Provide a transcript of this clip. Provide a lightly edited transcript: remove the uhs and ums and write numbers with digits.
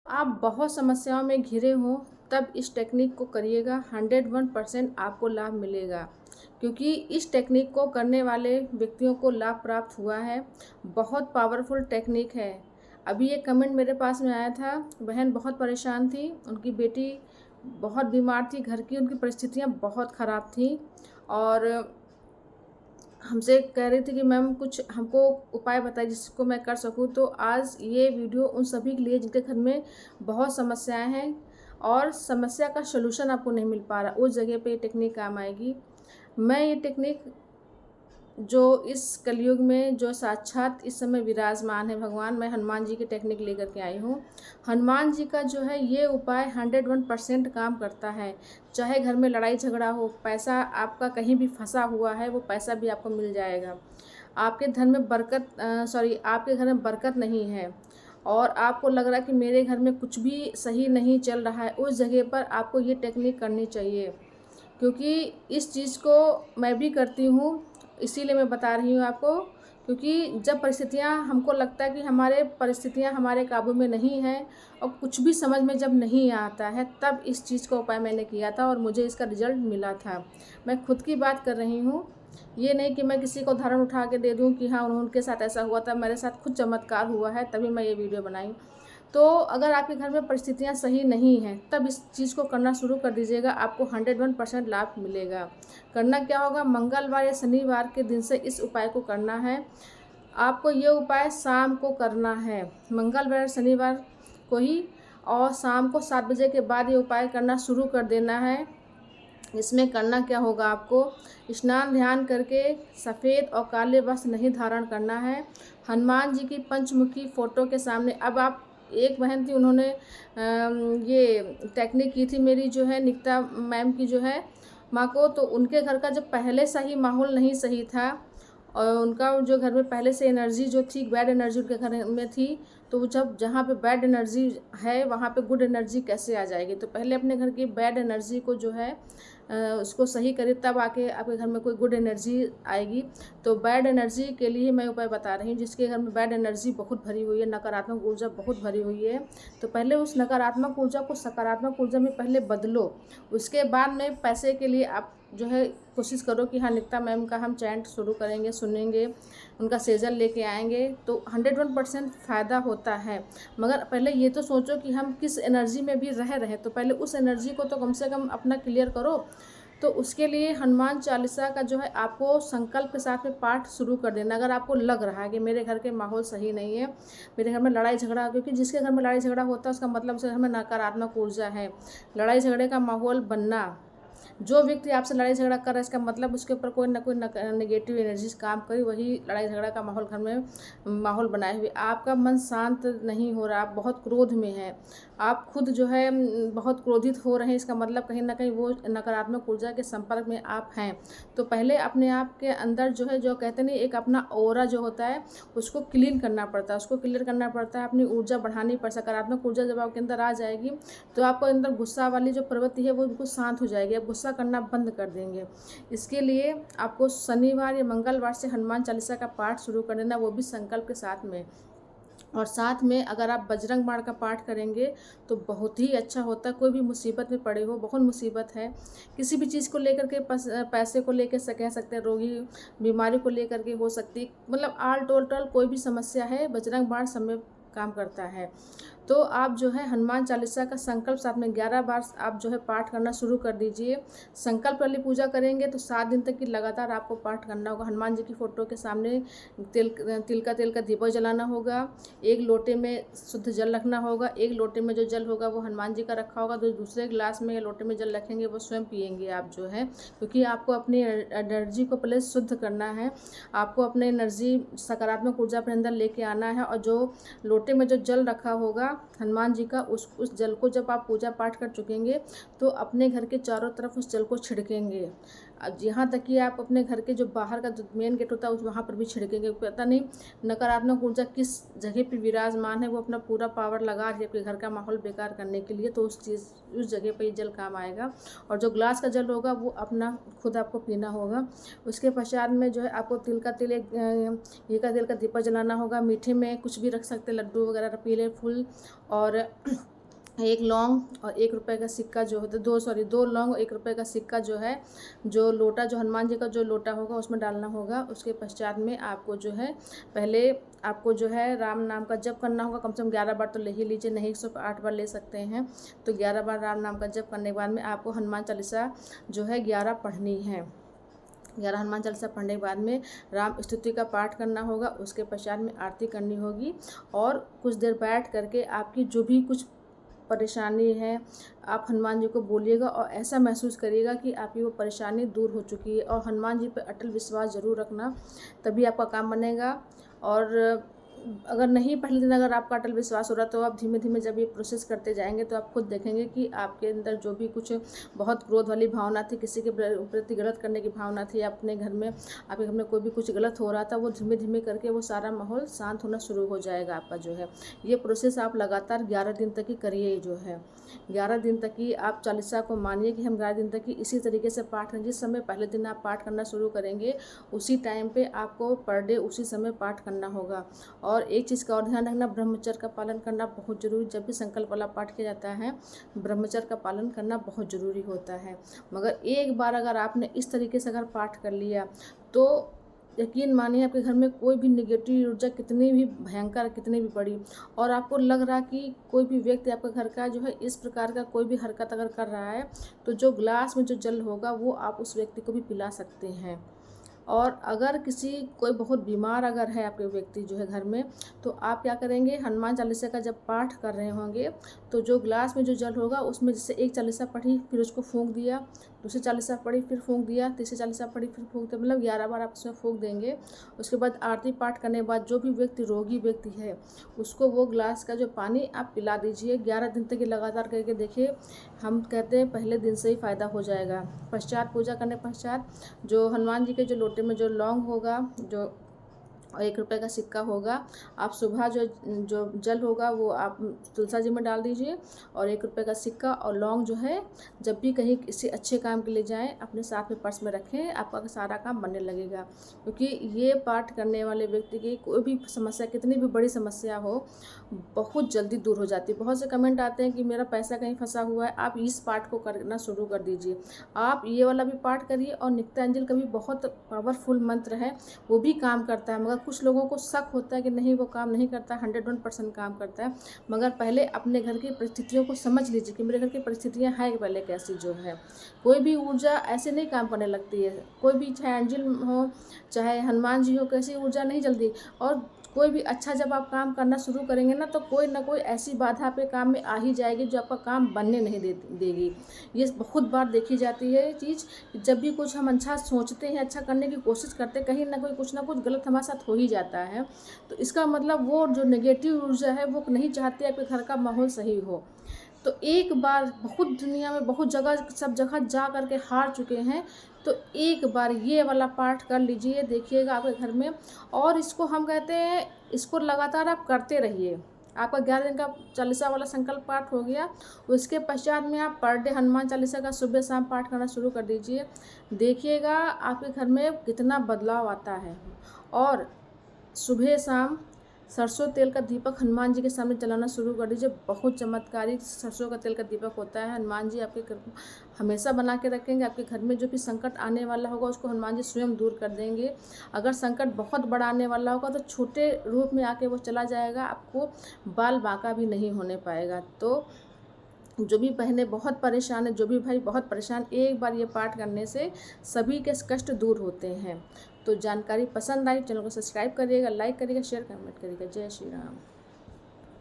आप बहुत समस्याओं में घिरे हों तब इस टेक्निक को करिएगा, 101% आपको लाभ मिलेगा। क्योंकि इस टेक्निक को करने वाले व्यक्तियों को लाभ प्राप्त हुआ है। बहुत पावरफुल टेक्निक है। अभी एक कमेंट मेरे पास में आया था, बहन बहुत परेशान थी, उनकी बेटी बहुत बीमार थी, घर की उनकी परिस्थितियाँ बहुत ख़राब थी और हमसे कह रही थी कि मैम कुछ हमको उपाय बताइए जिसको मैं कर सकूं। तो आज ये वीडियो उन सभी के लिए जिनके घर में बहुत समस्याएं हैं और समस्या का सलूशन आपको नहीं मिल पा रहा, उस जगह पे ये टेक्निक काम आएगी। मैं ये टेक्निक जो इस कलयुग में जो साक्षात इस समय विराजमान है भगवान, मैं हनुमान जी की टेक्निक लेकर के आई हूँ। हनुमान जी का जो है ये उपाय 101% काम करता है। चाहे घर में लड़ाई झगड़ा हो, पैसा आपका कहीं भी फंसा हुआ है, वो पैसा भी आपको मिल जाएगा। आपके घर में आपके घर में बरकत नहीं है और आपको लग रहा है कि मेरे घर में कुछ भी सही नहीं चल रहा है, उस जगह पर आपको ये टेक्निक करनी चाहिए। क्योंकि इस चीज़ को मैं भी करती हूँ, इसीलिए मैं बता रही हूँ आपको। क्योंकि जब परिस्थितियाँ हमको लगता है कि हमारे परिस्थितियाँ हमारे काबू में नहीं हैं और कुछ भी समझ में जब नहीं आता है, तब इस चीज़ का उपाय मैंने किया था और मुझे इसका रिज़ल्ट मिला था। मैं खुद की बात कर रही हूँ, ये नहीं कि मैं किसी को उदाहरण उठा के दे दूँ कि हाँ उनके साथ ऐसा हुआ था। मेरे साथ खुद चमत्कार हुआ है, तभी मैं ये वीडियो बनाई। तो अगर आपके घर में परिस्थितियाँ सही नहीं हैं, तब इस चीज़ को करना शुरू कर दीजिएगा, आपको 101% लाभ मिलेगा। करना क्या होगा, मंगलवार या शनिवार के दिन से इस उपाय को करना है। आपको ये उपाय शाम को करना है, मंगलवार शनिवार को ही, और शाम को 7 बजे के बाद ये उपाय करना शुरू कर देना है। इसमें करना क्या होगा, आपको स्नान ध्यान करके सफ़ेद और काले वस्त्र नहीं धारण करना है। हनुमान जी की पंचमुखी फ़ोटो के सामने, अब आप, एक बहन थी उन्होंने ये टेक्निक की थी मेरी जो है निकिता मैम की जो है माँ को, तो उनके घर का जब पहले से ही माहौल नहीं सही था और उनका जो घर में पहले से एनर्जी जो थी, बैड एनर्जी उनके घर में थी। तो जब जहाँ पे बैड एनर्जी है वहाँ पे गुड एनर्जी कैसे आ जाएगी। तो पहले अपने घर की बैड एनर्जी को जो है उसको सही करें, तब आके आपके घर में कोई गुड एनर्जी आएगी। तो बैड एनर्जी के लिए मैं उपाय बता रही हूँ। जिसके घर में बैड एनर्जी बहुत भरी हुई है, नकारात्मक ऊर्जा बहुत भरी हुई है, तो पहले उस नकारात्मक ऊर्जा को सकारात्मक ऊर्जा में पहले बदलो। उसके बाद में पैसे के लिए आप जो है कोशिश करो कि हाँ निकिता मैम का हम चैंट शुरू करेंगे, सुनेंगे, उनका सेजल लेके आएंगे, तो 101% फ़ायदा होता है। मगर पहले ये तो सोचो कि हम किस एनर्जी में भी रह रहे, तो पहले उस एनर्जी को तो कम से कम अपना क्लियर करो। तो उसके लिए हनुमान चालीसा का जो है आपको संकल्प के साथ में पाठ शुरू कर देना। अगर आपको लग रहा है कि मेरे घर के माहौल सही नहीं है, मेरे घर में लड़ाई झगड़ा, क्योंकि जिसके घर में लड़ाई झगड़ा होता है उसका मतलब उसके घर में नकारात्मक ऊर्जा है। लड़ाई झगड़े का माहौल बनना, जो व्यक्ति आपसे लड़ाई झगड़ा कर रहा है इसका मतलब उसके ऊपर कोई ना कोई नेगेटिव एनर्जीज काम करी, वही लड़ाई झगड़ा का माहौल घर में माहौल बनाए हुए। आपका मन शांत नहीं हो रहा, आप बहुत क्रोध में हैं, आप खुद जो है बहुत क्रोधित हो रहे हैं, इसका मतलब कहीं ना कहीं वो नकारात्मक ऊर्जा के संपर्क में आप हैं। तो पहले अपने आप के अंदर जो है, जो कहते नहीं, एक अपना ऑरा जो होता है उसको क्लीन करना पड़ता है, उसको क्लियर करना पड़ता है, अपनी ऊर्जा बढ़ानी पड़। सकारात्मक ऊर्जा जब आपके अंदर आ जाएगी तो आपको अंदर गुस्सा वाली जो प्रवृत्ति है वो बिल्कुल शांत हो जाएगी, आप गुस्सा करना बंद कर देंगे। इसके लिए आपको शनिवार या मंगलवार से हनुमान चालीसा का पाठ शुरू कर देना, वो भी संकल्प के साथ में। और साथ में अगर आप बजरंग बाण का पाठ करेंगे तो बहुत ही अच्छा होता है। कोई भी मुसीबत में पड़े हो, बहुत मुसीबत है, किसी भी चीज़ को लेकर के, पैसे को लेकर से कह सकते हैं, रोगी बीमारी को लेकर के हो सकती, मतलब आल टोटल कोई भी समस्या है, बजरंग बाण सब में काम करता है। तो आप जो है हनुमान चालीसा का संकल्प साथ में 11 बार आप जो है पाठ करना शुरू कर दीजिए। संकल्प वाली पूजा करेंगे तो 7 दिन तक की लगातार आपको पाठ करना होगा। हनुमान जी की फ़ोटो के सामने तिल का दीपक जलाना होगा, एक लोटे में शुद्ध जल रखना होगा, एक लोटे में जो जल होगा वो हनुमान जी का रखा होगा, तो दूसरे गिलास में या लोटे में जल रखेंगे वो स्वयं पिएंगे आप जो है। क्योंकि आपको अपनी एनर्जी को पहले शुद्ध करना है, आपको अपने एनर्जी सकारात्मक ऊर्जा अपने अंदर लेके आना है। और जो लोटे में जो जल रखा होगा हनुमान जी का, उस जल को जब आप पूजा पाठ कर चुकेंगे तो अपने घर के चारों तरफ उस जल को छिड़केंगे। अब यहाँ तक कि आप अपने घर के जो बाहर का जो मेन गेट होता है उस वहाँ पर भी छिड़केंगे। पता नहीं नकारात्मक ऊर्जा किस जगह पे विराजमान है, वो अपना पूरा पावर लगा रही है आपके घर का माहौल बेकार करने के लिए, तो उस जगह पर ये जल काम आएगा। और जो ग्लास का जल होगा वो अपना खुद आपको पीना होगा। उसके पश्चात में जो है आपको तिल का दीपक जलाना होगा। मीठे में कुछ भी रख सकते हैं, लड्डू वगैरह, पीले फूल और एक लौंग और 1 रुपये का सिक्का जो होता है, 2 लौंग और 1 रुपये का सिक्का जो है, जो लोटा, जो हनुमान जी का जो लोटा होगा उसमें डालना होगा। उसके पश्चात में आपको जो है, पहले आपको जो है राम नाम का जप करना होगा। कम से कम 11 बार तो ले ही लीजिए, नहीं 108 बार ले सकते हैं। तो 11 बार राम नाम का जप करने के बाद में आपको हनुमान चालीसा जो है 11 पढ़नी है। 11 हनुमान चालीसा पढ़ने के बाद में राम स्तुति का पाठ करना होगा। उसके पश्चात में आरती करनी होगी और कुछ देर बैठ करके आपकी जो भी कुछ परेशानी है आप हनुमान जी को बोलिएगा और ऐसा महसूस करिएगा कि आपकी वो परेशानी दूर हो चुकी है। और हनुमान जी पर अटल विश्वास ज़रूर रखना, तभी आपका काम बनेगा। और अगर नहीं पहले दिन अगर आपका अटल विश्वास हो रहा तो आप धीमे धीमे जब ये प्रोसेस करते जाएंगे तो आप खुद देखेंगे कि आपके अंदर जो भी कुछ बहुत क्रोध वाली भावना थी, किसी के प्रति गलत करने की भावना थी, अपने घर में, आपके घर में कोई भी कुछ गलत हो रहा था, वो धीमे धीमे करके वो सारा माहौल शांत होना शुरू हो जाएगा आपका जो है। ये प्रोसेस आप लगातार 11 दिन तक ही करिए जो है। 11 दिन तक ही आप चालीसा को मानिए कि हम 11 दिन तक ही इसी तरीके से पाठ करें। जिस समय पहले दिन आप पाठ करना शुरू करेंगे उसी टाइम पे आपको पर डे उसी समय पाठ करना होगा। और एक चीज़ का और ध्यान रखना, ब्रह्मचर्य का पालन करना बहुत ज़रूरी। जब भी संकल्प वाला पाठ किया जाता है ब्रह्मचर्य का पालन करना बहुत ज़रूरी होता है। मगर एक बार अगर आपने इस तरीके से अगर पाठ कर लिया तो यकीन मानिए आपके घर में कोई भी निगेटिव ऊर्जा कितनी भी भयंकर, कितनी भी बड़ी, और आपको लग रहा कि कोई भी व्यक्ति आपका घर का जो है इस प्रकार का कोई भी हरकत अगर कर रहा है तो जो ग्लास में जो जल होगा वो आप उस व्यक्ति को भी पिला सकते हैं। और अगर कोई बहुत बीमार अगर है आपके व्यक्ति जो है घर में, तो आप क्या करेंगे, हनुमान चालीसा का जब पाठ कर रहे होंगे तो जो ग्लास में जो जल होगा उसमें जैसे एक चालीसा पढ़ी फिर उसको फूंक दिया, दूसरी चालीसा पढ़ी फिर फूंक दिया, तीसरी चालीसा पढ़ी फिर फूंक दिया, मतलब 11 बार आप उसमें फूंक देंगे। उसके बाद आरती पाठ करने के बाद जो भी व्यक्ति रोगी व्यक्ति है उसको वो ग्लास का जो पानी आप पिला दीजिए। 11 दिन तक ये लगातार करके देखिए, हम कहते हैं पहले दिन से ही फ़ायदा हो जाएगा। पश्चात पूजा करने पश्चात जो हनुमान जी के जो लोटे में जो लौंग होगा, जो 1 रुपये का सिक्का होगा, आप सुबह जो जल होगा वो आप तुलसा जी में डाल दीजिए। और 1 रुपये का सिक्का और लौंग जो है जब भी कहीं किसी अच्छे काम के लिए जाएं अपने साथ में पर्स में रखें, आपका सारा काम बनने लगेगा। क्योंकि ये पाठ करने वाले व्यक्ति की कोई भी समस्या, कितनी भी बड़ी समस्या हो, बहुत जल्दी दूर हो जाती है। बहुत से कमेंट आते हैं कि मेरा पैसा कहीं फंसा हुआ है, आप इस पाठ को करना शुरू कर दीजिए। आप ये वाला भी पाठ करिए और नित्यांजलि का भी बहुत पावरफुल मंत्र है, वो भी काम करता है। मगर कुछ लोगों को शक होता है कि नहीं वो काम नहीं करता, 101% काम करता है। मगर पहले अपने घर की परिस्थितियों को समझ लीजिए कि मेरे घर की परिस्थितियाँ हैं पहले कैसी जो है। कोई भी ऊर्जा ऐसे नहीं काम करने लगती है, कोई भी चाहे एंजल हो चाहे हनुमान जी हो, कैसी ऊर्जा नहीं जल्दी। और कोई भी अच्छा जब आप काम करना शुरू करेंगे ना कोई ऐसी बाधा पे काम में आ ही जाएगी जो आपका काम बनने नहीं देगी। ये बहुत बार देखी जाती है चीज़, जब भी कुछ हम अच्छा सोचते हैं, अच्छा करने की कोशिश करते हैं, कहीं ना कुछ गलत हमारे साथ हो ही जाता है। तो इसका मतलब वो जो नेगेटिव ऊर्जा है वो नहीं चाहती आपके घर का माहौल सही हो। तो एक बार बहुत दुनिया में बहुत जगह सब जगह जा कर के हार चुके हैं, तो एक बार ये वाला पाठ कर लीजिए, देखिएगा आपके घर में। और इसको हम कहते हैं, इसको लगातार आप करते रहिए। आपका 11 दिन का चालीसा वाला संकल्प पाठ हो गया, उसके पश्चात में आप पर डे हनुमान चालीसा का सुबह शाम पाठ करना शुरू कर दीजिए। देखिएगा आपके घर में कितना बदलाव आता है। और सुबह शाम सरसों तेल का दीपक हनुमान जी के सामने जलाना शुरू कर दीजिए। बहुत चमत्कारी सरसों का तेल का दीपक होता है। हनुमान जी आपके घर हमेशा बना के रखेंगे। आपके घर में जो भी संकट आने वाला होगा उसको हनुमान जी स्वयं दूर कर देंगे। अगर संकट बहुत बड़ा आने वाला होगा तो छोटे रूप में आके वो चला जाएगा, आपको बाल बांका भी नहीं होने पाएगा। तो जो भी बहनें बहुत परेशान है, जो भी भाई बहुत परेशान, एक बार ये पाठ करने से सभी के कष्ट दूर होते हैं। तो जानकारी पसंद आई, चैनल को सब्सक्राइब करिएगा, लाइक करिएगा, शेयर कमेंट करिएगा। जय श्री राम।